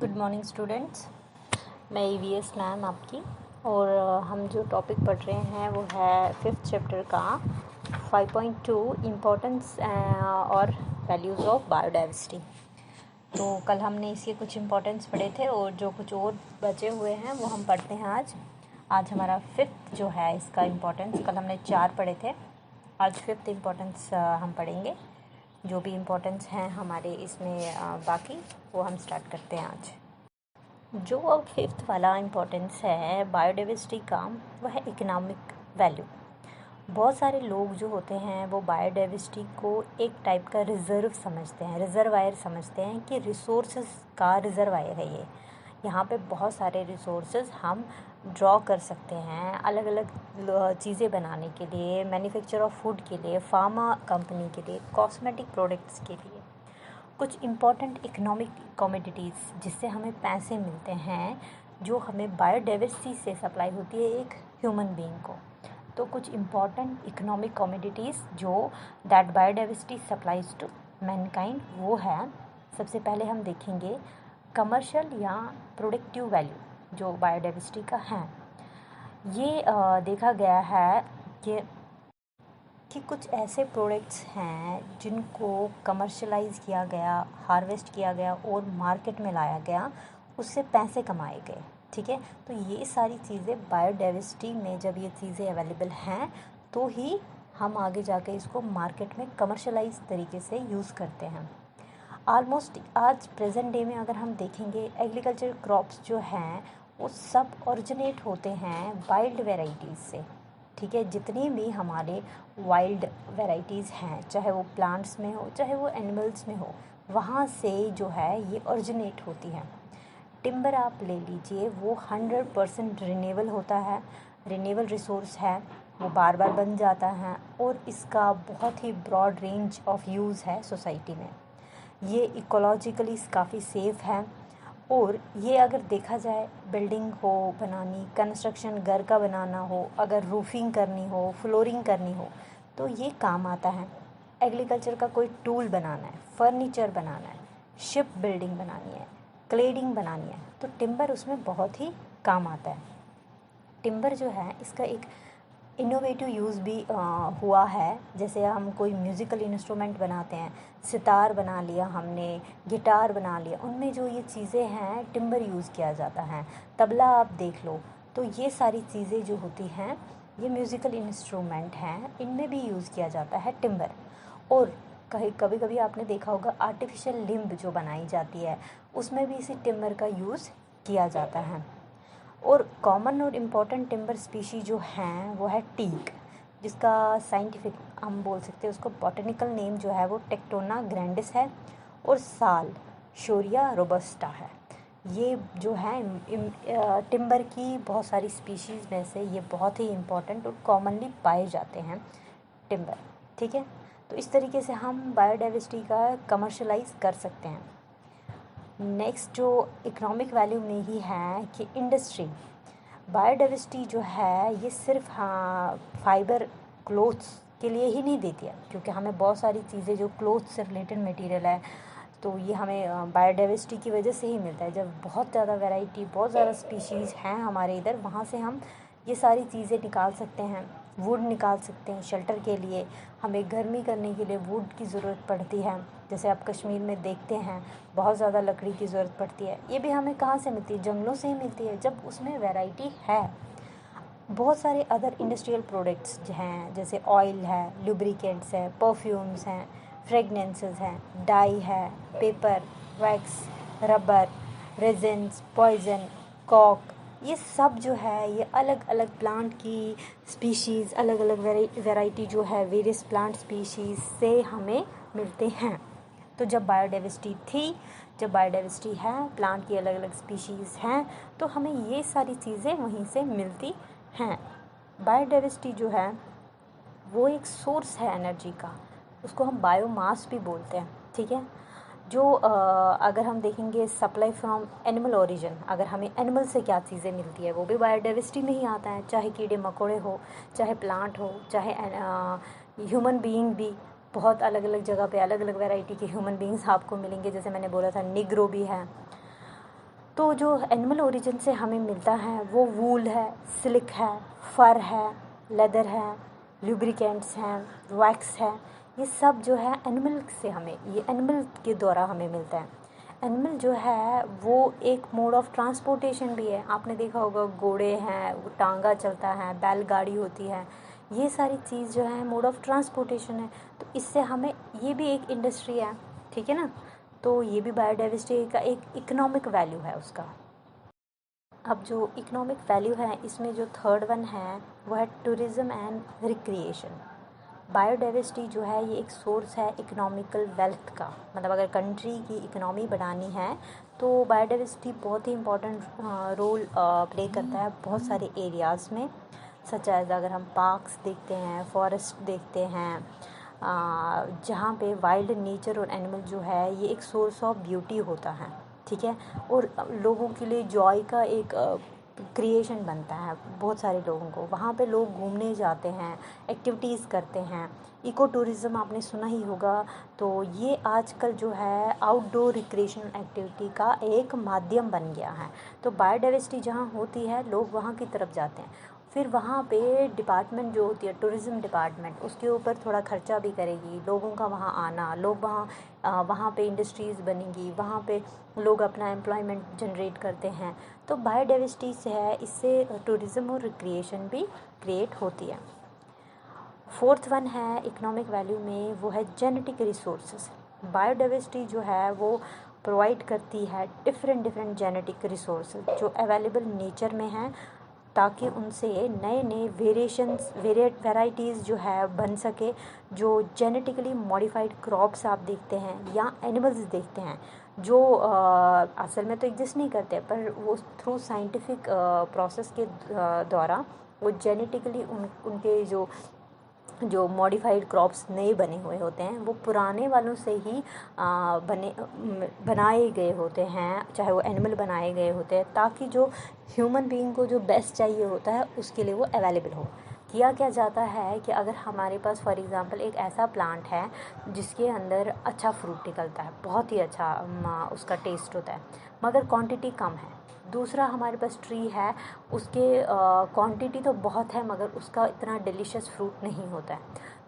Good morning students. मैं EVS ma'am आपकी। और हम जो टॉपिक पढ़ रहे हैं वो है 5th चैप्टर का 5.2 इम्पोर्टेंस और वैल्यूज़ ऑफ बायोडाइवर्सिटी। तो कल हमने इसके कुछ इम्पोर्टेंस पढ़े थे और जो कुछ और बचे हुए हैं वो हम पढ़ते हैं आज हमारा 5th जो है इसका इम्पोर्टेंस। कल हमने 4 पढ़े थे, आज 5th इम्पोर्टेंस हम पढ़ेंगे। जो भी इम्पोर्टेंस हैं हमारे इसमें बाकी वो हम स्टार्ट करते हैं आज। जो अब 5th वाला इम्पोर्टेंस है बायोडाइवर्सिटी का वह है इकोनॉमिक वैल्यू। बहुत सारे लोग जो होते हैं वो बायोडाइवर्सिटी को एक टाइप का रिज़र्व समझते हैं, रिज़र्वायर समझते हैं कि रिसोर्सेज का रिज़र्वायर है ये। यहाँ पे बहुत सारे रिसोर्सेज हम ड्रॉ कर सकते हैं अलग अलग चीज़ें बनाने के लिए, मैन्युफैक्चर ऑफ फूड के लिए, फार्मा कंपनी के लिए, कॉस्मेटिक प्रोडक्ट्स के लिए। कुछ इम्पॉर्टेंट इकोनॉमिक कमोडिटीज़ जिससे हमें पैसे मिलते हैं, जो हमें बायोडाइवर्सिटी से सप्लाई होती है एक ह्यूमन बीइंग को। तो कुछ इम्पॉर्टेंट इकोनॉमिक कमोडिटीज़ जो that biodiversity supplies to mankind वो है। सबसे पहले हम देखेंगे कमर्शियल या प्रोडक्टिव वैल्यू जो बायोडाइवर्सिटी का है। ये देखा गया है कि कुछ ऐसे प्रोडक्ट्स हैं जिनको कमर्शलाइज़ किया गया, हार्वेस्ट किया गया और मार्केट में लाया गया, उससे पैसे कमाए गए। ठीक है, तो ये सारी चीज़ें बायोडाइवर्सिटी में जब ये चीज़ें अवेलेबल हैं तो ही हम आगे जाके इसको मार्केट में कमर्शलाइज तरीके से यूज़ करते हैं। ऑलमोस्ट आज प्रेजेंट डे में अगर हम देखेंगे एग्रीकल्चर क्रॉप्स जो हैं वो सब ओरिजिनेट होते हैं वाइल्ड वेराइटीज़ से। ठीक है, जितनी भी हमारे वाइल्ड वेराइटीज़ हैं, चाहे वो प्लांट्स में हो चाहे वो एनिमल्स में हो, वहाँ से जो है ये ओरिजिनेट होती हैं। टिम्बर आप ले लीजिए, वो 100% रिन्यूएबल होता है, रिन्यूएबल रिसोर्स है, वो बार बार बन जाता है और इसका बहुत ही ब्रॉड रेंज ऑफ यूज़ है सोसाइटी में। ये इकोलॉजिकली काफ़ी सेफ़ है और ये अगर देखा जाए बिल्डिंग हो बनानी, कंस्ट्रक्शन घर का बनाना हो, अगर रूफिंग करनी हो, फ्लोरिंग करनी हो तो ये काम आता है। एग्रीकल्चर का कोई टूल बनाना है, फर्नीचर बनाना है, शिप बिल्डिंग बनानी है, क्लेडिंग बनानी है, तो टिम्बर उसमें बहुत ही काम आता है। टिम्बर जो है इसका एक इनोवेटिव यूज़ भी हुआ है। जैसे हम कोई म्यूज़िकल इंस्ट्रूमेंट बनाते हैं, सितार बना लिया हमने, गिटार बना लिया, उनमें जो ये चीज़ें हैं टिम्बर यूज़ किया जाता है। तबला आप देख लो, तो ये सारी चीज़ें जो होती हैं ये म्यूज़िकल इंस्ट्रूमेंट हैं, इनमें भी यूज़ किया जाता है टिम्बर। और कभी कभी आपने देखा होगा आर्टिफिशियल लिम्ब जो बनाई जाती है उसमें भी इसी टिम्बर का यूज़ किया जाता है। और कॉमन और इम्पॉर्टेंट टिम्बर स्पीशी जो हैं वो है टीक, जिसका साइंटिफिक हम बोल सकते हैं, उसको बॉटनिकल नेम जो है वो टेक्टोना ग्रैंडिस है, और साल शोरिया रोबस्टा है। ये जो है टिम्बर की बहुत सारी स्पीशीज़ में से ये बहुत ही इम्पॉर्टेंट और कॉमनली पाए जाते हैं टिम्बर। ठीक है, तो इस तरीके से हम बायोडाइवर्सिटी का कमर्शलाइज कर सकते हैं। नेक्स्ट जो इकोनॉमिक वैल्यू में ही है कि इंडस्ट्री बायोडाइवर्सिटी जो है ये सिर्फ फाइबर क्लोथ्स के लिए ही नहीं देती है, क्योंकि हमें बहुत सारी चीज़ें जो क्लोथ से रिलेटेड मटेरियल है तो ये हमें बायोडाइवर्सिटी की वजह से ही मिलता है। जब बहुत ज़्यादा वैरायटी, बहुत ज़्यादा स्पीशीज़ हैं हमारे इधर, वहाँ से हम ये सारी चीज़ें निकाल सकते हैं, वुड निकाल सकते हैं। शेल्टर के लिए हमें गर्मी करने के लिए वुड की ज़रूरत पड़ती है, जैसे आप कश्मीर में देखते हैं बहुत ज़्यादा लकड़ी की ज़रूरत पड़ती है। ये भी हमें कहाँ से मिलती है? जंगलों से ही मिलती है, जब उसमें वैरायटी है। बहुत सारे अदर इंडस्ट्रियल प्रोडक्ट्स हैं, जैसे ऑयल है, लुब्रिकेंट्स हैं, परफ्यूम्स हैं, फ्रेगनेंसेस हैं, डाई है, paper, wax, rubber, resins, poison, कॉक, ये सब जो है ये अलग अलग प्लांट की स्पीशीज़, अलग अलग वैरायटी जो है वेरियस प्लांट स्पीशीज़ से हमें मिलते हैं। तो जब बायोडाइवर्सिटी है, प्लांट की अलग अलग स्पीशीज़ हैं, तो हमें ये सारी चीज़ें वहीं से मिलती हैं। बायोडाइवर्सिटी जो है वो एक सोर्स है एनर्जी का, उसको हम बायोमास भी बोलते हैं। ठीक है, जो अगर हम देखेंगे सप्लाई फ्रॉम एनिमल ओरिजिन, अगर हमें एनिमल से क्या चीज़ें मिलती है वो भी बायोडाइवर्सिटी में ही आता है, चाहे कीड़े मकोड़े हो, चाहे प्लांट हो, चाहे ह्यूमन बीइंग भी। बहुत अलग अलग जगह पे अलग अलग वैरायटी के ह्यूमन बीइंग्स आपको मिलेंगे, जैसे मैंने बोला था निग्रो भी है, तो जो एनिमल ओरिजिन से हमें मिलता है वो वूल है, सिल्क है, फर है, लेदर है, लुब्रिकेंट्स हैं, वैक्स है। ये सब जो है एनिमल से हमें, ये एनिमल के द्वारा हमें मिलता है। एनिमल जो है वो एक मोड ऑफ ट्रांसपोर्टेशन भी है। आपने देखा होगा घोड़े हैं, वो टांगा चलता है, बैलगाड़ी होती है, ये सारी चीज़ जो है मोड ऑफ ट्रांसपोर्टेशन है। तो इससे हमें, ये भी एक इंडस्ट्री है, ठीक है ना। तो ये भी बायोडाइवर्सिटी का एक इकोनॉमिक वैल्यू है उसका। अब जो इकोनॉमिक वैल्यू है इसमें जो थर्ड वन है वो है टूरिज़्म एंड रिक्रिएशन। बायोडाइवर्सिटी जो है ये एक सोर्स है इकोनॉमिकल वेल्थ का। मतलब अगर कंट्री की इकोनॉमी बढ़ानी है तो बायोडाइवर्सिटी बहुत ही इम्पोर्टेंट रोल प्ले करता है बहुत सारे एरियाज़ में। सच एज अगर हम पार्क्स देखते हैं, फॉरेस्ट देखते हैं, जहाँ पे वाइल्ड नेचर और एनिमल जो है ये एक सोर्स ऑफ ब्यूटी होता है, ठीक है। और लोगों के लिए जॉय का एक क्रिएशन बनता है बहुत सारे लोगों को। वहाँ पे लोग घूमने जाते हैं, एक्टिविटीज़ करते हैं। इको टूरिज़्म आपने सुना ही होगा। तो ये आजकल जो है आउटडोर रिक्रिएशनल एक्टिविटी का एक माध्यम बन गया है। तो बायोडाइवर्सिटी जहाँ होती है लोग वहाँ की तरफ जाते हैं। फिर वहाँ पे डिपार्टमेंट जो होती है टूरिज़्म डिपार्टमेंट, उसके ऊपर थोड़ा खर्चा भी करेगी, लोगों का वहाँ आना, लोग वहाँ पे इंडस्ट्रीज़ बनेंगी, वहाँ पे लोग अपना एम्प्लॉयमेंट जनरेट करते हैं। तो बायोडाइवर्सिटी से है, इससे टूरिज़्म और रिक्रिएशन भी क्रिएट होती है। फोर्थ वन है इकोनॉमिक वैल्यू में, वो है जेनेटिक रिसोर्सेज। बायोडाइवर्सिटी जो है वो प्रोवाइड करती है डिफरेंट जेनेटिक रिसोर्सेज जो अवेलेबल नेचर में हैं, ताकि उनसे नए वेराइटीज़ जो है बन सके। जो जेनेटिकली मॉडिफाइड क्रॉप्स आप देखते हैं या एनिमल्स देखते हैं जो असल में तो एग्जिस्ट नहीं करते, पर वो थ्रू साइंटिफिक प्रोसेस के द्वारा वो जेनेटिकली उनके जो मॉडिफाइड क्रॉप्स नए बने हुए होते हैं वो पुराने वालों से ही बनाए गए होते हैं, चाहे वो एनिमल बनाए गए होते हैं, ताकि जो ह्यूमन बीइंग को जो बेस्ट चाहिए होता है उसके लिए वो अवेलेबल हो। किया क्या जाता है कि अगर हमारे पास फॉर एग्ज़ाम्पल एक ऐसा प्लांट है जिसके अंदर अच्छा फ्रूट निकलता है, बहुत ही अच्छा उसका टेस्ट होता है, मगर क्वांटिटी कम है। दूसरा हमारे पास ट्री है, उसके क्वांटिटी तो बहुत है मगर उसका इतना डिलीशियस फ्रूट नहीं होता है।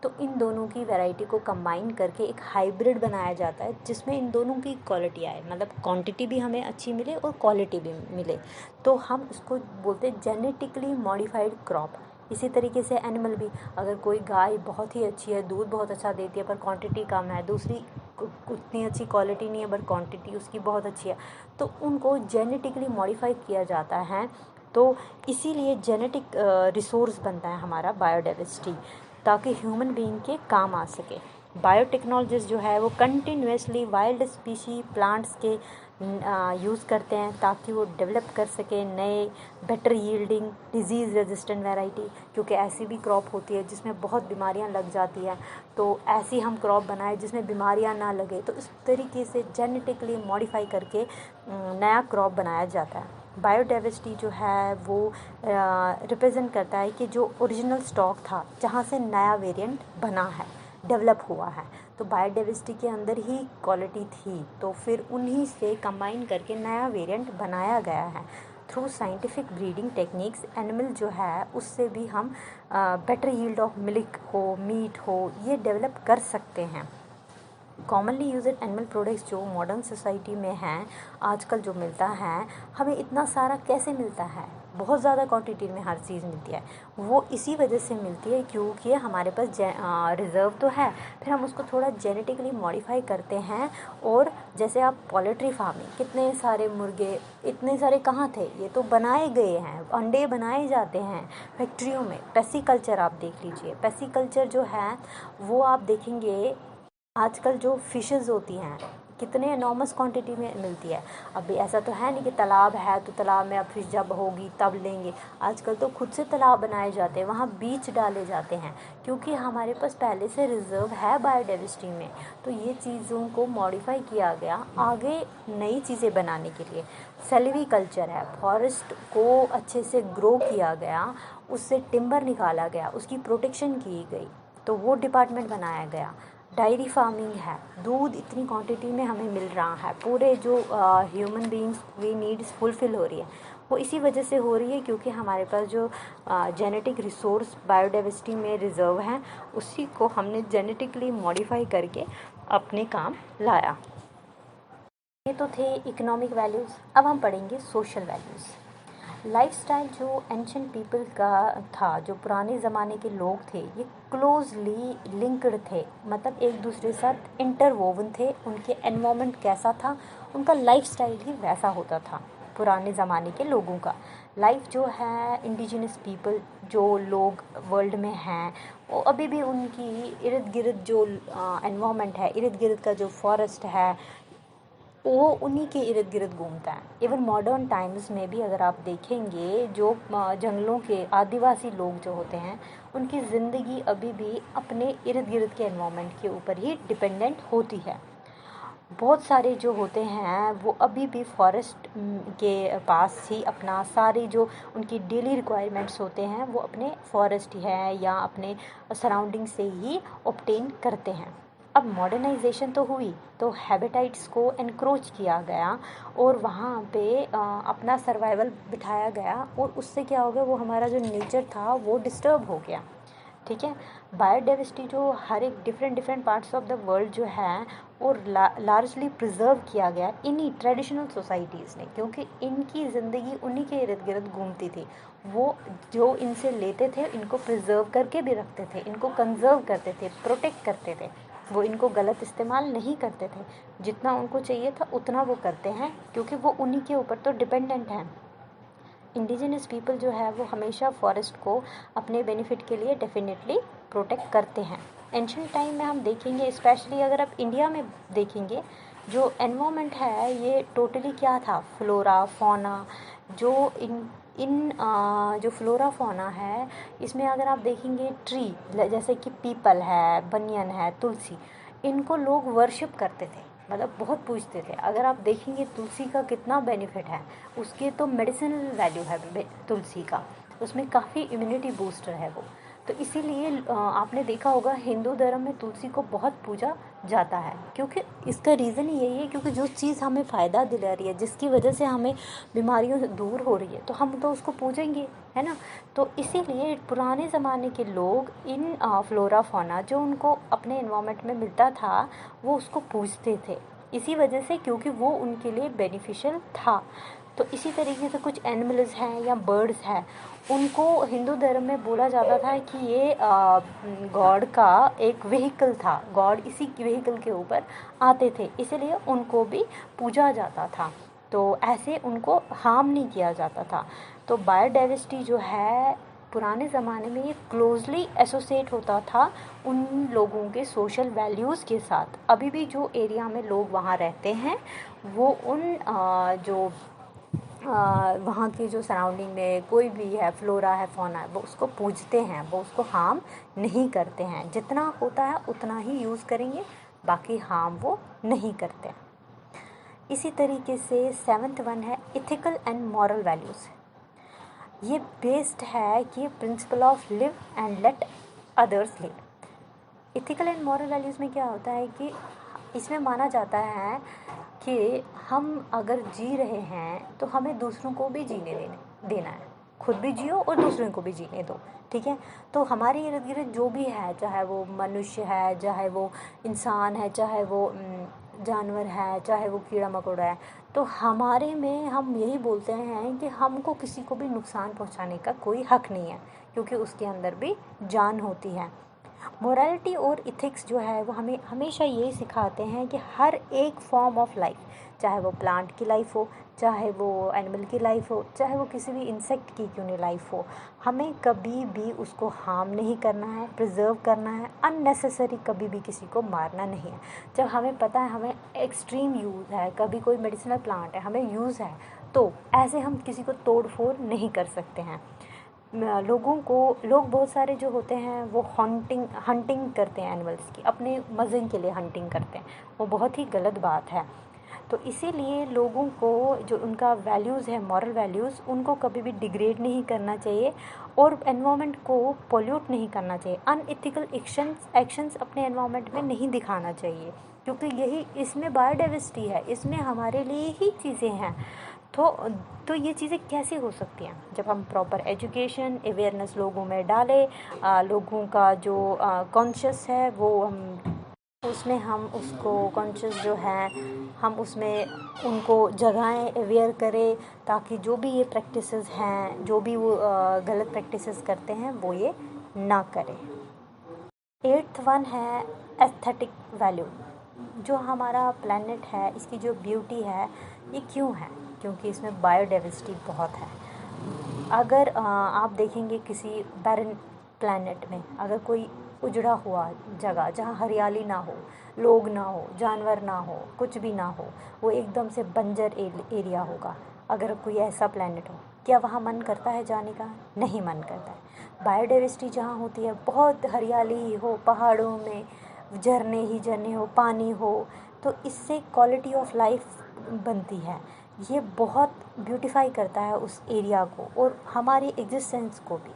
तो इन दोनों की वैरायटी को कंबाइन करके एक हाइब्रिड बनाया जाता है जिसमें इन दोनों की क्वालिटी आए, मतलब क्वांटिटी भी हमें अच्छी मिले और क्वालिटी भी मिले। तो हम इसको बोलते हैं जेनेटिकली मॉडिफाइड क्रॉप। इसी तरीके से एनिमल भी, अगर कोई गाय बहुत ही अच्छी है, दूध बहुत अच्छा देती है पर क्वांटिटी कम है, दूसरी उतनी अच्छी क्वालिटी नहीं है पर क्वांटिटी उसकी बहुत अच्छी है, तो उनको जेनेटिकली मॉडिफाई किया जाता है। तो इसीलिए जेनेटिक रिसोर्स बनता है हमारा बायोडाइवर्सिटी, ताकि ह्यूमन बीइंग के काम आ सके। बायोटेक्नोलॉजिस्ट जो है वो कंटिन्यूसली वाइल्ड स्पीशी प्लांट्स के यूज़ करते हैं ताकि वो डेवलप कर सके नए better yielding disease resistant variety, क्योंकि ऐसी भी क्रॉप होती है जिसमें बहुत बीमारियां लग जाती हैं। तो ऐसी हम क्रॉप बनाए जिसमें बीमारियां ना लगे, तो इस तरीके से जेनेटिकली मॉडिफाई करके नया क्रॉप बनाया जाता है। बायोडाइवर्सिटी जो है वो रिप्रेजेंट करता है कि जो ओरिजिनल स्टॉक था जहाँ से नया वेरिएंट बना है, डेवलप हुआ है, तो बायोडाइवर्सिटी के अंदर ही क्वालिटी थी, तो फिर उन्हीं से कंबाइन करके नया वेरिएंट बनाया गया है। Through scientific breeding techniques animal जो है उससे भी हम बेटर यील्ड ऑफ मिल्क हो, मीट हो, ये डेवलप कर सकते हैं। कॉमनली यूज्ड एनिमल प्रोडक्ट्स जो मॉडर्न सोसाइटी में हैं आजकल जो मिलता है, हमें इतना सारा कैसे मिलता है, बहुत ज़्यादा क्वांटिटी में हर चीज़ मिलती है। वो इसी वजह से मिलती है क्योंकि हमारे पास रिज़र्व तो है, फिर हम उसको थोड़ा जेनेटिकली मॉडिफाई करते हैं। और जैसे आप पोल्ट्री फार्मिंग, कितने सारे मुर्गे, इतने सारे कहाँ थे, ये तो बनाए गए हैं, अंडे बनाए जाते हैं फैक्ट्रियों में। पेसिकल्चर आप देख लीजिए, पेसिकल्चर जो है वो आप देखेंगे आजकल जो फ़िशेज़ होती हैं कितने एनॉर्मस क्वांटिटी में मिलती है। अभी ऐसा तो है नहीं कि तालाब है तो तालाब में अब फिश जब होगी तब लेंगे, आजकल तो खुद से तालाब बनाए जाते हैं, वहाँ बीज डाले जाते हैं, क्योंकि हमारे पास पहले से रिज़र्व है बायोडाइवर्सिटी में। तो ये चीज़ों को मॉडिफाई किया गया आगे नई चीज़ें बनाने के लिए। सेल्वी कल्चर है, फॉरेस्ट को अच्छे से ग्रो किया गया, उससे टिम्बर निकाला गया, उसकी प्रोटेक्शन की गई, तो वो डिपार्टमेंट बनाया गया। डायरी फार्मिंग है, दूध इतनी क्वांटिटी में हमें मिल रहा है, पूरे जो ह्यूमन बीइंग्स की नीड्स फुलफ़िल हो रही है, वो इसी वजह से हो रही है क्योंकि हमारे पास जो जेनेटिक रिसोर्स बायोडाइवर्सिटी में रिजर्व हैं, उसी को हमने जेनेटिकली मॉडिफाई करके अपने काम लाया। ये तो थे इकोनॉमिक वैल्यूज़। अब हम पढ़ेंगे सोशल वैल्यूज़। लाइफस्टाइल जो एंशिएंट पीपल का था, जो पुराने ज़माने के लोग थे, ये क्लोजली लिंक्ड थे, मतलब एक दूसरे के साथ इंटरवोवन थे। उनके एनवायरनमेंट कैसा था, उनका लाइफस्टाइल ही वैसा होता था। पुराने ज़माने के लोगों का लाइफ जो है, इंडिजिनस पीपल जो लोग वर्ल्ड में हैं, वो अभी भी उनकी इर्द गिर्द जो एनवायरनमेंट है, इर्द गिर्द का जो फॉरेस्ट है, वो उन्हीं के इर्द गिर्द घूमता है। इवन मॉडर्न टाइम्स में भी अगर आप देखेंगे, जो जंगलों के आदिवासी लोग जो होते हैं, उनकी ज़िंदगी अभी भी अपने इर्द गिर्द के एनवायरनमेंट के ऊपर ही डिपेंडेंट होती है। बहुत सारे जो होते हैं वो अभी भी फॉरेस्ट के पास ही अपना सारी जो उनकी डेली रिक्वायरमेंट्स होते हैं, वो अपने फॉरेस्ट है या अपने सराउंडिंग से ही ऑब्टेन करते हैं। अब मॉडर्नाइजेशन तो हुई, तो हैबिटाइट्स को एनक्रोच किया गया और वहाँ पे अपना सर्वाइवल बिठाया गया, और उससे क्या हो गया, वो हमारा जो नेचर था वो डिस्टर्ब हो गया। ठीक है, बायोडाइवर्सिटी जो हर एक different parts of the world जो है, और लार्जली प्रिजर्व किया गया इन्हीं ट्रेडिशनल सोसाइटीज़ ने, क्योंकि इनकी ज़िंदगी उन्हीं के इर्द गिर्द घूमती थी। वो जो इनसे लेते थे, इनको प्रिजर्व करके भी रखते थे, इनको कंजर्व करते थे, प्रोटेक्ट करते थे। वो इनको गलत इस्तेमाल नहीं करते थे, जितना उनको चाहिए था उतना वो करते हैं, क्योंकि वो उन्हीं के ऊपर तो डिपेंडेंट हैं। इंडिजिनस पीपल जो है वो हमेशा फॉरेस्ट को अपने बेनिफिट के लिए डेफिनेटली प्रोटेक्ट करते हैं। एंशिएंट टाइम में हम देखेंगे, स्पेशली अगर आप इंडिया में देखेंगे, जो एनवायरनमेंट है ये टोटली क्या था, फ्लोरा फौना, जो जो फ्लोरा फौना है, इसमें अगर आप देखेंगे ट्री जैसे कि पीपल है, बनियन है, तुलसी, इनको लोग वर्शिप करते थे, मतलब बहुत पूजते थे। अगर आप देखेंगे तुलसी का कितना बेनिफिट है, उसके तो मेडिसिनल वैल्यू है तुलसी का, उसमें काफ़ी इम्यूनिटी बूस्टर है वो। तो इसीलिए आपने देखा होगा हिंदू धर्म में तुलसी को बहुत पूजा जाता है, क्योंकि इसका रीज़न ही यही है, क्योंकि जो चीज़ हमें फ़ायदा दिला रही है, जिसकी वजह से हमें बीमारियों से दूर हो रही है, तो हम तो उसको पूजेंगे, है ना। तो इसीलिए पुराने ज़माने के लोग इन फ्लोरा फौना जो उनको अपने एनवायरनमेंट में मिलता था, वो उसको पूजते थे, इसी वजह से, क्योंकि वो उनके लिए बेनिफिशियल था। तो इसी तरीके से कुछ एनिमल्स हैं या बर्ड्स हैं, उनको हिंदू धर्म में बोला जाता था कि ये गॉड का एक व्हीकल था, गॉड इसी व्हीकल के ऊपर आते थे, इसलिए उनको भी पूजा जाता था। तो ऐसे उनको हार्म नहीं किया जाता था। तो बायोडाइवर्सिटी जो है पुराने ज़माने में ये क्लोजली एसोसिएट होता था उन लोगों के सोशल वैल्यूज़ के साथ। अभी भी जो एरिया में लोग वहाँ रहते हैं, वो उन जो वहाँ की जो सराउंडिंग में कोई भी है, फ्लोरा है, फौना है, वो उसको पूजते हैं, वो उसको हार्म नहीं करते हैं। जितना होता है उतना ही यूज़ करेंगे, बाकी हार्म वो नहीं करते। इसी तरीके से 7th वन है इथिकल एंड मॉरल वैल्यूज़। ये बेस्ड है कि principle of live and let others live. Ethical and moral values में क्या होता है कि इसमें माना जाता है कि हम अगर जी रहे हैं तो हमें दूसरों को भी जीने देना है, खुद भी जियो और दूसरों को भी जीने दो। ठीक है, तो हमारे इर्द गिर्द जो भी है, चाहे वो मनुष्य है, चाहे वो इंसान है, चाहे वो जानवर है, चाहे वो कीड़ा मकोड़ा है, तो हमारे में हम यही बोलते हैं कि हमको किसी को भी नुकसान पहुंचाने का कोई हक नहीं है, क्योंकि उसके अंदर भी जान होती है। मोरालिटी और इथिक्स जो है वो हमें हमेशा यही सिखाते हैं कि हर एक फॉर्म ऑफ लाइफ, चाहे वो प्लांट की लाइफ हो, चाहे वो एनिमल की लाइफ हो, चाहे वो किसी भी इंसेक्ट की क्यों नहीं लाइफ हो, हमें कभी भी उसको हार्म नहीं करना है, प्रिजर्व करना है, अननेसेसरी कभी भी किसी को मारना नहीं है। जब हमें पता है हमें एक्सट्रीम यूज़ है, कभी कोई मेडिसिनल प्लांट है, हमें यूज़ है, तो ऐसे हम किसी को तोड़ फोड़ नहीं कर सकते हैं। लोग बहुत सारे जो होते हैं वो हंटिंग करते हैं एनिमल्स की, अपने मज़े के लिए हंटिंग करते हैं, वो बहुत ही गलत बात है। तो इसीलिए लोगों को जो उनका वैल्यूज़ है, मॉरल वैल्यूज़, उनको कभी भी डिग्रेड नहीं करना चाहिए और एनवायरनमेंट को पोल्यूट नहीं करना चाहिए। अनएथिकल एक्शंस अपने एनवायरनमेंट में नहीं दिखाना चाहिए, क्योंकि यही इसमें बायोडाइवर्सिटी है, इसमें हमारे लिए ही चीज़ें हैं। तो ये चीज़ें कैसे हो सकती हैं? जब हम प्रॉपर एजुकेशन, अवेयरनेस लोगों में डालें, लोगों का जो कॉन्शियस है वो हम उसको कॉन्शियस जो है हम उसमें उनको जगाएं, अवेयर करें, ताकि जो भी ये प्रैक्टिसेस हैं, जो भी वो गलत प्रैक्टिसेस करते हैं वो ये ना करें। 8th वन है एस्थेटिक वैल्यू। जो हमारा प्लैनेट है, इसकी जो ब्यूटी है, ये क्यों है? क्योंकि इसमें बायोडाइवर्सिटी बहुत है। अगर आप देखेंगे किसी बैरन प्लैनेट में, अगर कोई उजड़ा हुआ जगह जहाँ हरियाली ना हो, लोग ना हो, जानवर ना हो, कुछ भी ना हो, वो एकदम से बंजर एरिया होगा। अगर कोई ऐसा प्लैनेट हो, क्या वहाँ मन करता है जाने का? नहीं मन करता है। बायोडाइवर्सिटी जहाँ होती है, बहुत हरियाली हो, पहाड़ों में झरने ही झरने हो, पानी हो, तो इससे क्वालिटी ऑफ लाइफ बनती है। ये बहुत ब्यूटीफाई करता है उस एरिया को और हमारी एग्जिस्टेंस को भी।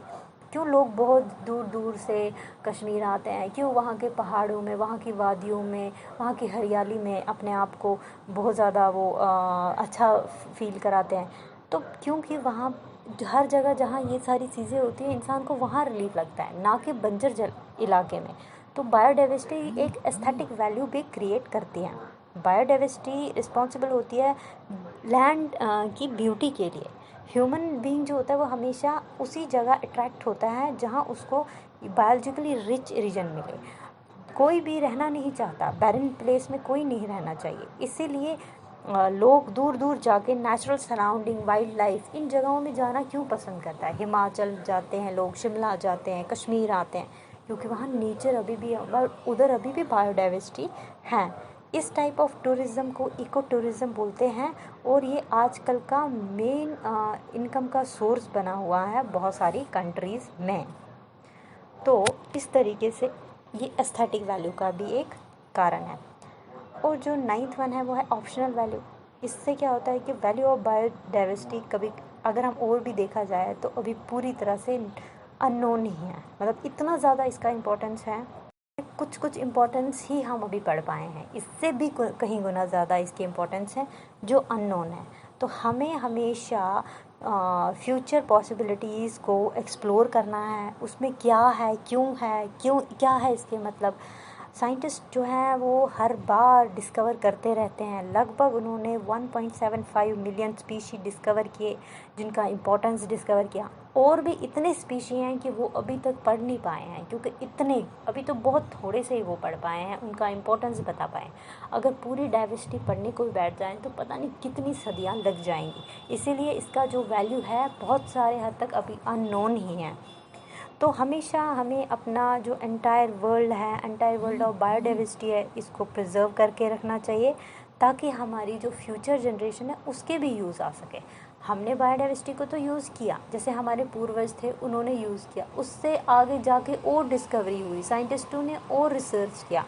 क्यों लोग बहुत दूर दूर से कश्मीर आते हैं? क्यों वहाँ के पहाड़ों में, वहाँ की वादियों में, वहाँ की हरियाली में अपने आप को बहुत ज़्यादा वो अच्छा फील कराते हैं? तो क्योंकि वहाँ हर जगह जहाँ ये सारी चीज़ें होती हैं, इंसान को वहाँ रिलीफ लगता है, ना कि बंजर इलाके में। तो बायोडाइवर्सिटी एक एस्थेटिक वैल्यू भी क्रिएट करती है। बायोडाइवर्सिटी रिस्पॉन्सिबल होती है लैंड की ब्यूटी के लिए। ह्यूमन बीइंग जो होता है वो हमेशा उसी जगह अट्रैक्ट होता है जहाँ उसको बायोलॉजिकली रिच रीजन मिले। कोई भी रहना नहीं चाहता, बैरन प्लेस में कोई नहीं रहना चाहिए। इसीलिए लोग दूर दूर जाके नेचुरल सराउंडिंग, वाइल्ड लाइफ, इन जगहों में जाना क्यों पसंद करता है? हिमाचल जाते हैं लोग, शिमला जाते हैं, कश्मीर आते हैं, क्योंकि वहाँ नेचर अभी भी, उधर अभी भी बायोडाइवर्सिटी है। इस टाइप ऑफ टूरिज़्म को इको टूरिज़्म बोलते हैं और ये आजकल का मेन इनकम का सोर्स बना हुआ है बहुत सारी कंट्रीज़ में। तो इस तरीके से ये एस्थेटिक वैल्यू का भी एक कारण है। और जो 9th वन है वो है ऑप्शनल वैल्यू। इससे क्या होता है कि वैल्यू ऑफ बायोडाइवर्सिटी कभी अगर हम और भी देखा जाए तो अभी पूरी तरह से अननोन नहीं है। मतलब इतना ज़्यादा इसका इम्पोर्टेंस है, कुछ इम्पोर्टेंस ही हम अभी पढ़ पाए हैं, इससे भी कहीं गुना ज़्यादा इसकी इम्पोर्टेंस है जो अननोन है। तो हमें हमेशा फ्यूचर पॉसिबिलिटीज़ को एक्सप्लोर करना है, उसमें क्या है, क्या है इसके मतलब। साइंटिस्ट जो हैं वो हर बार डिस्कवर करते रहते हैं। लगभग उन्होंने 1.75 मिलियन स्पीशी डिस्कवर किए, जिनका इम्पोर्टेंस डिस्कवर किया। और भी इतने स्पीशी हैं कि वो अभी तक पढ़ नहीं पाए हैं, क्योंकि इतने अभी तो बहुत थोड़े से ही वो पढ़ पाए हैं, उनका इम्पोर्टेंस बता पाए। अगर पूरी डाइवर्सिटी पढ़ने को भी बैठ जाएं तो पता नहीं कितनी सदियां लग जाएंगी। इसीलिए इसका जो वैल्यू है बहुत सारे हद तक अभी अननोन ही है। तो हमेशा हमें अपना जो एंटायर वर्ल्ड ऑफ बायोडाइवर्सिटी है, इसको प्रिजर्व करके रखना चाहिए, ताकि हमारी जो फ्यूचर जनरेशन है उसके भी यूज़ आ सके। हमने बायोडाइवर्सिटी को तो यूज़ किया, जैसे हमारे पूर्वज थे उन्होंने यूज़ किया, उससे आगे जाके और डिस्कवरी हुई, साइंटिस्टों ने और रिसर्च किया,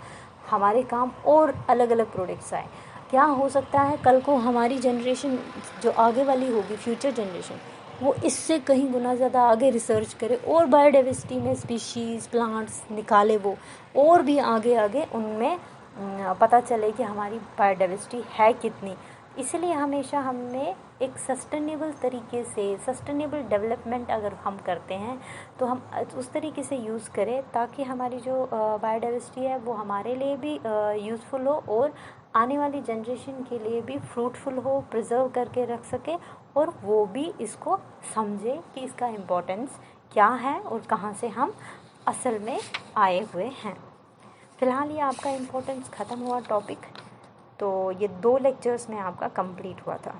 हमारे काम और अलग अलग प्रोडक्ट्स आए। क्या हो सकता है कल को हमारी जनरेशन जो आगे वाली होगी, फ्यूचर जनरेशन, वो इससे कहीं गुना ज़्यादा आगे रिसर्च करे और बायोडाइवर्सिटी में स्पीशीज़, प्लांट्स निकाले वो, और भी आगे उनमें पता चले कि हमारी बायोडाइवर्सिटी है कितनी। इसलिए हमेशा हमें एक सस्टेनेबल तरीके से, सस्टेनेबल डेवलपमेंट अगर हम करते हैं तो हम उस तरीके से यूज़ करें ताकि हमारी जो बायोडाइवर्सिटी है वो हमारे लिए भी यूज़फुल हो और आने वाली जनरेशन के लिए भी फ्रूटफुल हो, प्रिजर्व करके रख सके, और वो भी इसको समझे कि इसका इम्पोर्टेंस क्या है और कहाँ से हम असल में आए हुए हैं। फ़िलहाल ये आपका इम्पोर्टेंस ख़त्म हुआ टॉपिक, तो ये 2 लेक्चर्स में आपका कंप्लीट हुआ था।